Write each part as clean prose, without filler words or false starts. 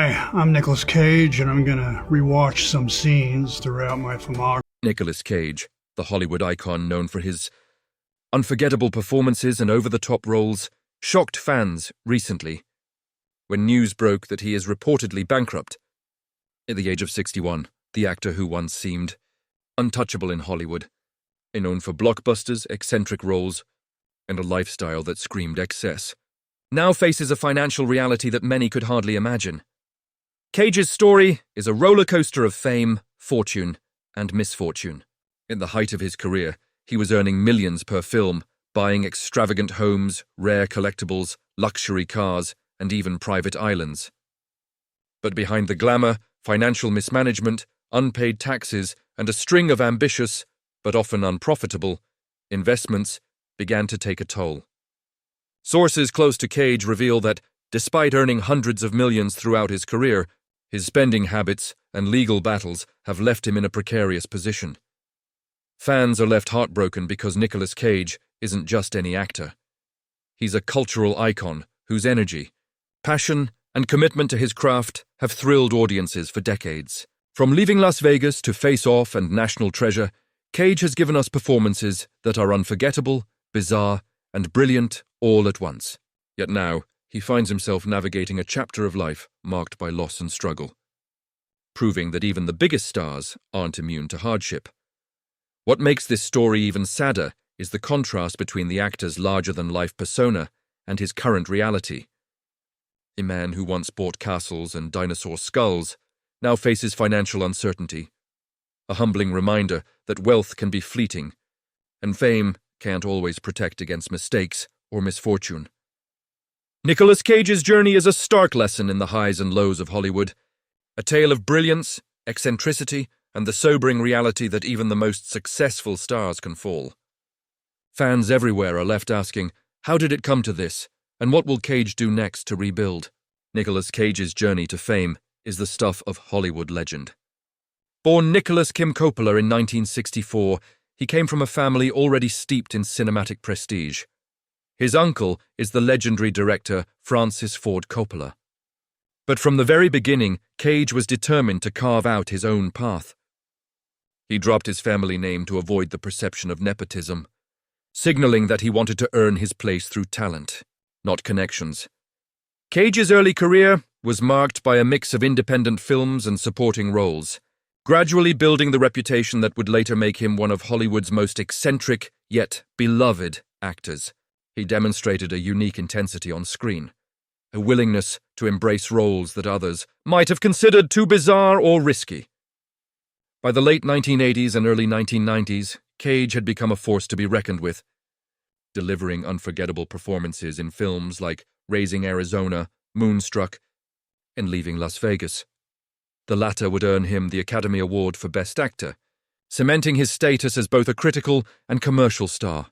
Hi, I'm Nicolas Cage, and I'm gonna rewatch some scenes throughout my filmography. Nicolas Cage, the Hollywood icon known for his unforgettable performances and over-the-top roles, shocked fans recently when news broke that he is reportedly bankrupt. At the age of 61, the actor who once seemed untouchable in Hollywood, known for blockbusters, eccentric roles, and a lifestyle that screamed excess, now faces a financial reality that many could hardly imagine. Cage's story is a roller coaster of fame, fortune, and misfortune. In the height of his career, he was earning millions per film, buying extravagant homes, rare collectibles, luxury cars, and even private islands. But behind the glamour, financial mismanagement, unpaid taxes, and a string of ambitious, but often unprofitable, investments began to take a toll. Sources close to Cage reveal that, despite earning hundreds of millions throughout his career, his spending habits and legal battles have left him in a precarious position. Fans are left heartbroken because Nicolas Cage isn't just any actor. He's a cultural icon whose energy, passion, and commitment to his craft have thrilled audiences for decades. From Leaving Las Vegas to Face Off and National Treasure, Cage has given us performances that are unforgettable, bizarre, and brilliant all at once. Yet now, he finds himself navigating a chapter of life marked by loss and struggle, proving that even the biggest stars aren't immune to hardship. What makes this story even sadder is the contrast between the actor's larger-than-life persona and his current reality. A man who once bought castles and dinosaur skulls now faces financial uncertainty, a humbling reminder that wealth can be fleeting, and fame can't always protect against mistakes or misfortune. Nicolas Cage's journey is a stark lesson in the highs and lows of Hollywood, a tale of brilliance, eccentricity, and the sobering reality that even the most successful stars can fall. Fans everywhere are left asking, how did it come to this, and what will Cage do next to rebuild? Nicolas Cage's journey to fame is the stuff of Hollywood legend. Born Nicholas Kim Coppola in 1964, he came from a family already steeped in cinematic prestige. His uncle is the legendary director Francis Ford Coppola. But from the very beginning, Cage was determined to carve out his own path. He dropped his family name to avoid the perception of nepotism, signaling that he wanted to earn his place through talent, not connections. Cage's early career was marked by a mix of independent films and supporting roles, gradually building the reputation that would later make him one of Hollywood's most eccentric yet beloved actors. He demonstrated a unique intensity on screen, a willingness to embrace roles that others might have considered too bizarre or risky. By the late 1980s and early 1990s, Cage had become a force to be reckoned with, delivering unforgettable performances in films like Raising Arizona, Moonstruck, and Leaving Las Vegas. The latter would earn him the Academy Award for Best Actor, cementing his status as both a critical and commercial star.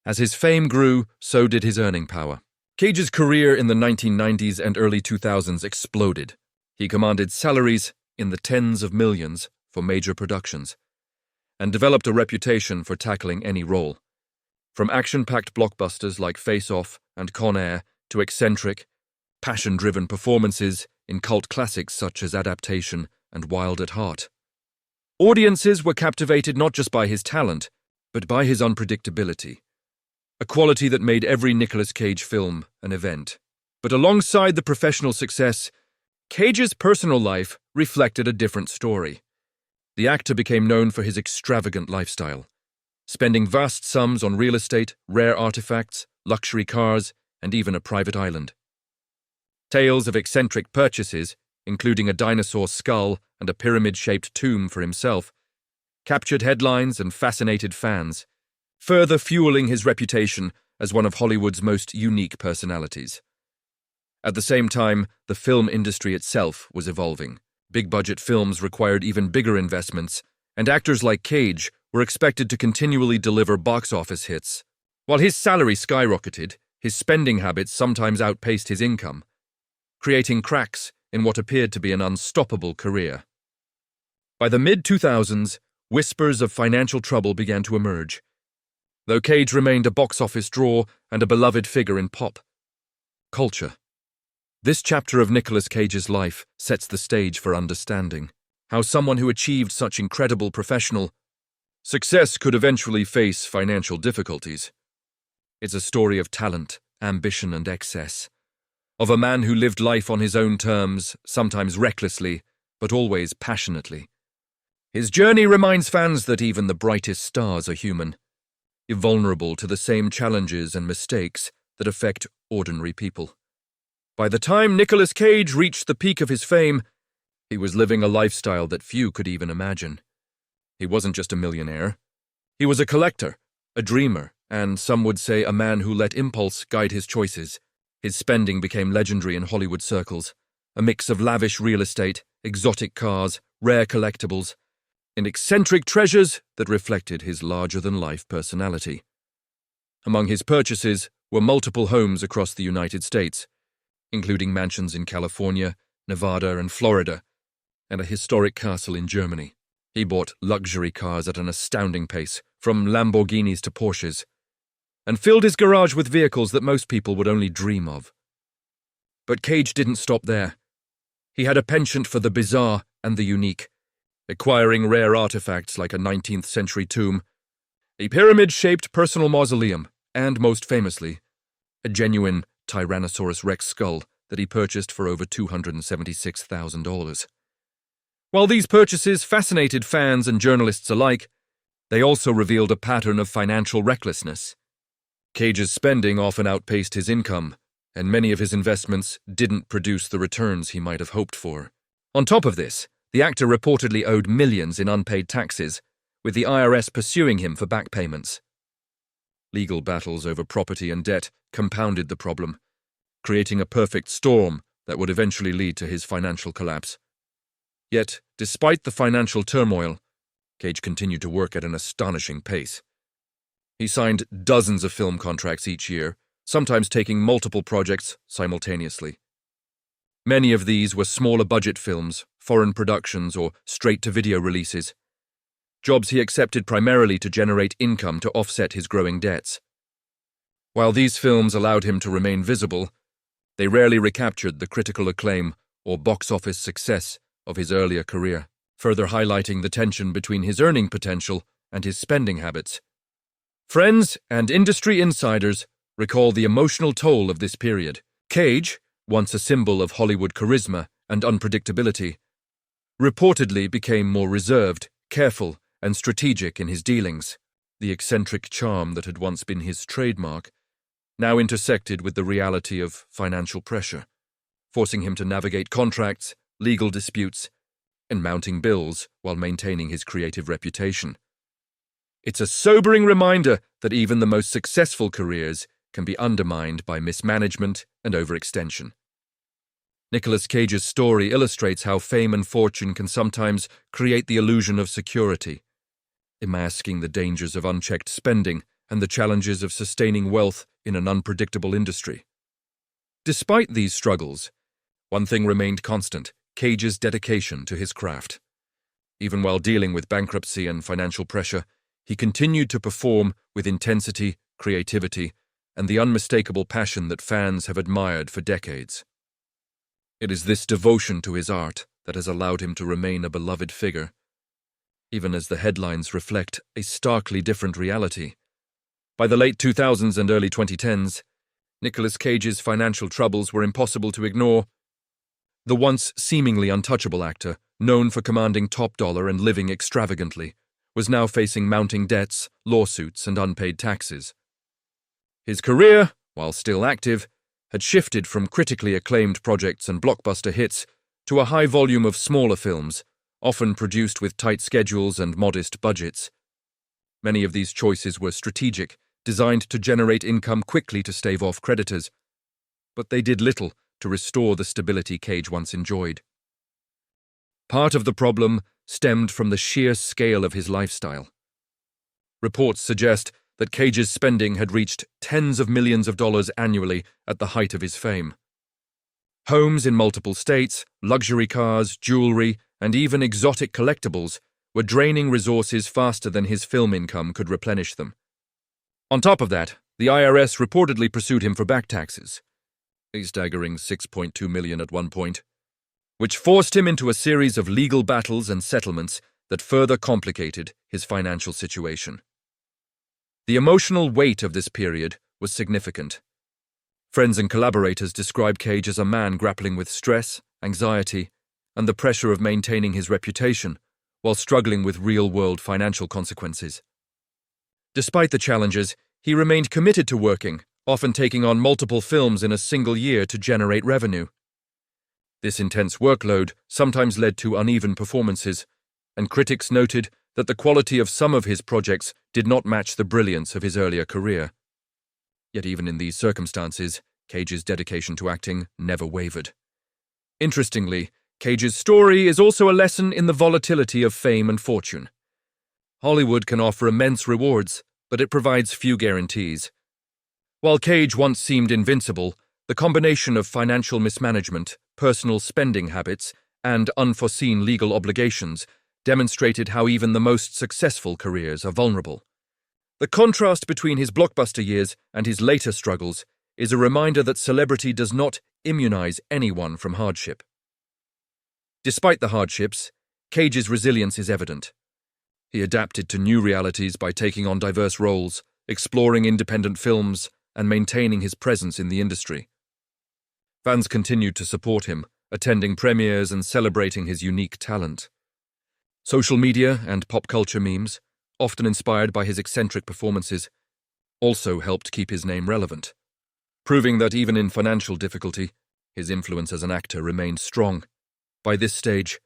As his fame grew, so did his earning power. Cage's career in the 1990s and early 2000s exploded. He commanded salaries in the tens of millions for major productions, and developed a reputation for tackling any role. From action-packed blockbusters like Face Off and Con Air to eccentric, passion-driven performances in cult classics such as Adaptation and Wild at Heart. Audiences were captivated not just by his talent, but by his unpredictability, a quality that made every Nicolas Cage film an event. But alongside the professional success, Cage's personal life reflected a different story. The actor became known for his extravagant lifestyle, spending vast sums on real estate, rare artifacts, luxury cars, and even a private island. Tales of eccentric purchases, including a dinosaur skull and a pyramid-shaped tomb for himself, captured headlines and fascinated fans, further fueling his reputation as one of Hollywood's most unique personalities. At the same time, the film industry itself was evolving. Big-budget films required even bigger investments, and actors like Cage were expected to continually deliver box office hits. While his salary skyrocketed, his spending habits sometimes outpaced his income, creating cracks in what appeared to be an unstoppable career. By the mid-2000s, whispers of financial trouble began to emerge, though Cage remained a box office draw and a beloved figure in pop culture. This chapter of Nicolas Cage's life sets the stage for understanding how someone who achieved such incredible professional success could eventually face financial difficulties. It's a story of talent, ambition, and excess, of a man who lived life on his own terms, sometimes recklessly, but always passionately. His journey reminds fans that even the brightest stars are human, vulnerable to the same challenges and mistakes that affect ordinary people. By the time Nicolas Cage reached the peak of his fame, he was living a lifestyle that few could even imagine. He wasn't just a millionaire. He was a collector, a dreamer, and some would say a man who let impulse guide his choices. His spending became legendary in Hollywood circles, a mix of lavish real estate, exotic cars, rare collectibles, and eccentric treasures that reflected his larger-than-life personality. Among his purchases were multiple homes across the United States, including mansions in California, Nevada, and Florida, and a historic castle in Germany. He bought luxury cars at an astounding pace, from Lamborghinis to Porsches, and filled his garage with vehicles that most people would only dream of. But Cage didn't stop there. He had a penchant for the bizarre and the unique, acquiring rare artifacts like a 19th-century tomb, a pyramid-shaped personal mausoleum, and, most famously, a genuine Tyrannosaurus Rex skull that he purchased for over $276,000. While these purchases fascinated fans and journalists alike, they also revealed a pattern of financial recklessness. Cage's spending often outpaced his income, and many of his investments didn't produce the returns he might have hoped for. On top of this, the actor reportedly owed millions in unpaid taxes, with the IRS pursuing him for back payments. Legal battles over property and debt compounded the problem, creating a perfect storm that would eventually lead to his financial collapse. Yet, despite the financial turmoil, Cage continued to work at an astonishing pace. He signed dozens of film contracts each year, sometimes taking multiple projects simultaneously. Many of these were smaller budget films, foreign productions, or straight-to-video releases, jobs he accepted primarily to generate income to offset his growing debts. While these films allowed him to remain visible, they rarely recaptured the critical acclaim or box office success of his earlier career, further highlighting the tension between his earning potential and his spending habits. Friends and industry insiders recall the emotional toll of this period. Cage, once a symbol of Hollywood charisma and unpredictability, reportedly became more reserved, careful, and strategic in his dealings. The eccentric charm that had once been his trademark now intersected with the reality of financial pressure, forcing him to navigate contracts, legal disputes, and mounting bills while maintaining his creative reputation. It's a sobering reminder that even the most successful careers can be undermined by mismanagement and overextension. Nicolas Cage's story illustrates how fame and fortune can sometimes create the illusion of security, masking the dangers of unchecked spending and the challenges of sustaining wealth in an unpredictable industry. Despite these struggles, one thing remained constant: Cage's dedication to his craft. Even while dealing with bankruptcy and financial pressure, he continued to perform with intensity, creativity, and the unmistakable passion that fans have admired for decades. It is this devotion to his art that has allowed him to remain a beloved figure, even as the headlines reflect a starkly different reality. By the late 2000s and early 2010s, Nicolas Cage's financial troubles were impossible to ignore. The once seemingly untouchable actor, known for commanding top dollar and living extravagantly, was now facing mounting debts, lawsuits, and unpaid taxes. His career, while still active, had shifted from critically acclaimed projects and blockbuster hits to a high volume of smaller films, often produced with tight schedules and modest budgets. Many of these choices were strategic, designed to generate income quickly to stave off creditors, but they did little to restore the stability Cage once enjoyed. Part of the problem stemmed from the sheer scale of his lifestyle. Reports suggest that Cage's spending had reached tens of millions of dollars annually at the height of his fame. Homes in multiple states, luxury cars, jewelry, and even exotic collectibles were draining resources faster than his film income could replenish them. On top of that, the IRS reportedly pursued him for back taxes. a staggering $6.2 million at one point, which forced him into a series of legal battles and settlements that further complicated his financial situation. The emotional weight of this period was significant. Friends and collaborators describe Cage as a man grappling with stress, anxiety, and the pressure of maintaining his reputation while struggling with real-world financial consequences. Despite the challenges, he remained committed to working, often taking on multiple films in a single year to generate revenue. This intense workload sometimes led to uneven performances, and critics noted that the quality of some of his projects did not match the brilliance of his earlier career. Yet even in these circumstances, Cage's dedication to acting never wavered. Interestingly, Cage's story is also a lesson in the volatility of fame and fortune. Hollywood can offer immense rewards, but it provides few guarantees. While Cage once seemed invincible, the combination of financial mismanagement, personal spending habits, and unforeseen legal obligations demonstrated how even the most successful careers are vulnerable. The contrast between his blockbuster years and his later struggles is a reminder that celebrity does not immunize anyone from hardship. Despite the hardships, Cage's resilience is evident. He adapted to new realities by taking on diverse roles, exploring independent films, and maintaining his presence in the industry. Fans continued to support him, attending premieres and celebrating his unique talent. Social media and pop culture memes, often inspired by his eccentric performances, also helped keep his name relevant, proving that even in financial difficulty, his influence as an actor remained strong. By this stage,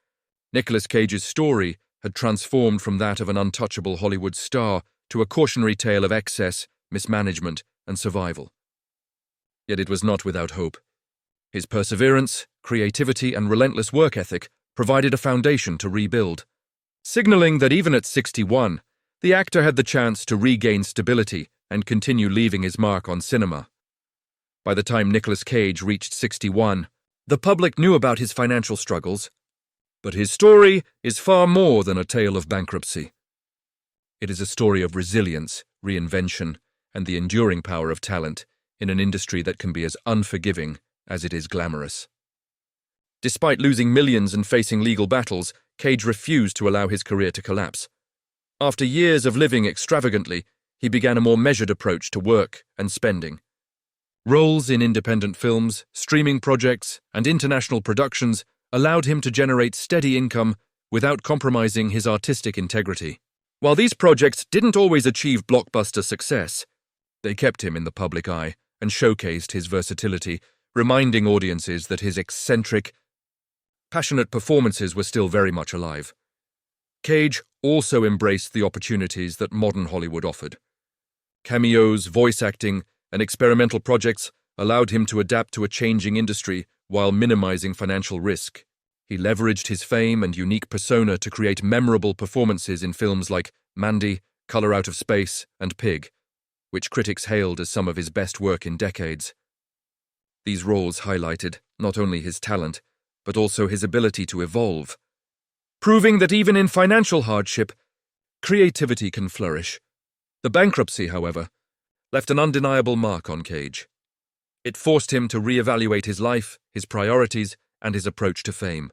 Nicolas Cage's story had transformed from that of an untouchable Hollywood star to a cautionary tale of excess, mismanagement, and survival. Yet it was not without hope. His perseverance, creativity, and relentless work ethic provided a foundation to rebuild, signaling that even at 61, the actor had the chance to regain stability and continue leaving his mark on cinema. By the time Nicolas Cage reached 61, the public knew about his financial struggles, but his story is far more than a tale of bankruptcy. It is a story of resilience, reinvention, and the enduring power of talent in an industry that can be as unforgiving as it is glamorous. Despite losing millions and facing legal battles, Cage refused to allow his career to collapse. After years of living extravagantly, he began a more measured approach to work and spending. Roles in independent films, streaming projects, and international productions allowed him to generate steady income without compromising his artistic integrity. While these projects didn't always achieve blockbuster success, they kept him in the public eye and showcased his versatility, reminding audiences that his eccentric, passionate performances were still very much alive. Cage also embraced the opportunities that modern Hollywood offered. Cameos, voice acting, and experimental projects allowed him to adapt to a changing industry while minimizing financial risk. He leveraged his fame and unique persona to create memorable performances in films like Mandy, Color Out of Space, and Pig, which critics hailed as some of his best work in decades. These roles highlighted not only his talent, but also his ability to evolve, proving that even in financial hardship, creativity can flourish. The bankruptcy, however, left an undeniable mark on Cage. It forced him to reevaluate his life, his priorities, and his approach to fame.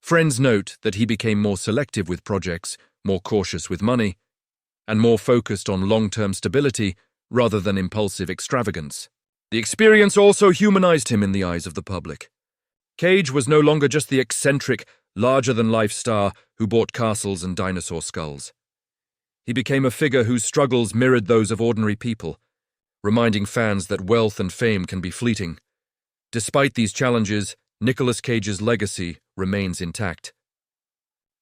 Friends note that he became more selective with projects, more cautious with money, and more focused on long-term stability rather than impulsive extravagance. The experience also humanized him in the eyes of the public. Cage was no longer just the eccentric, larger-than-life star who bought castles and dinosaur skulls. He became a figure whose struggles mirrored those of ordinary people, reminding fans that wealth and fame can be fleeting. Despite these challenges, Nicolas Cage's legacy remains intact.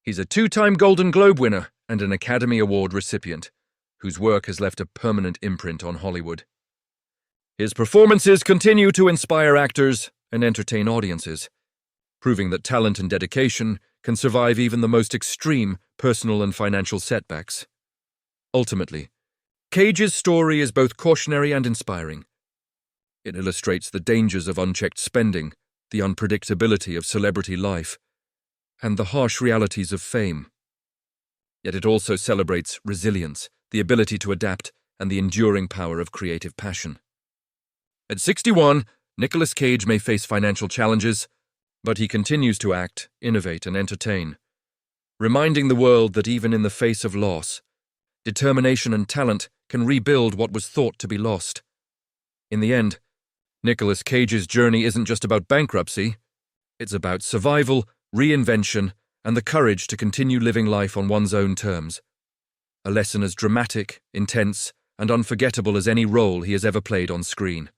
He's a two-time Golden Globe winner and an Academy Award recipient, whose work has left a permanent imprint on Hollywood. His performances continue to inspire actors and entertain audiences, proving that talent and dedication can survive even the most extreme personal and financial setbacks. Ultimately, Cage's story is both cautionary and inspiring. It illustrates the dangers of unchecked spending, the unpredictability of celebrity life, and the harsh realities of fame. Yet it also celebrates resilience, the ability to adapt, and the enduring power of creative passion. At 61, Nicolas Cage may face financial challenges, but he continues to act, innovate, and entertain, reminding the world that even in the face of loss, determination and talent can rebuild what was thought to be lost. In the end, Nicolas Cage's journey isn't just about bankruptcy, it's about survival, reinvention, and the courage to continue living life on one's own terms. A lesson as dramatic, intense, and unforgettable as any role he has ever played on screen.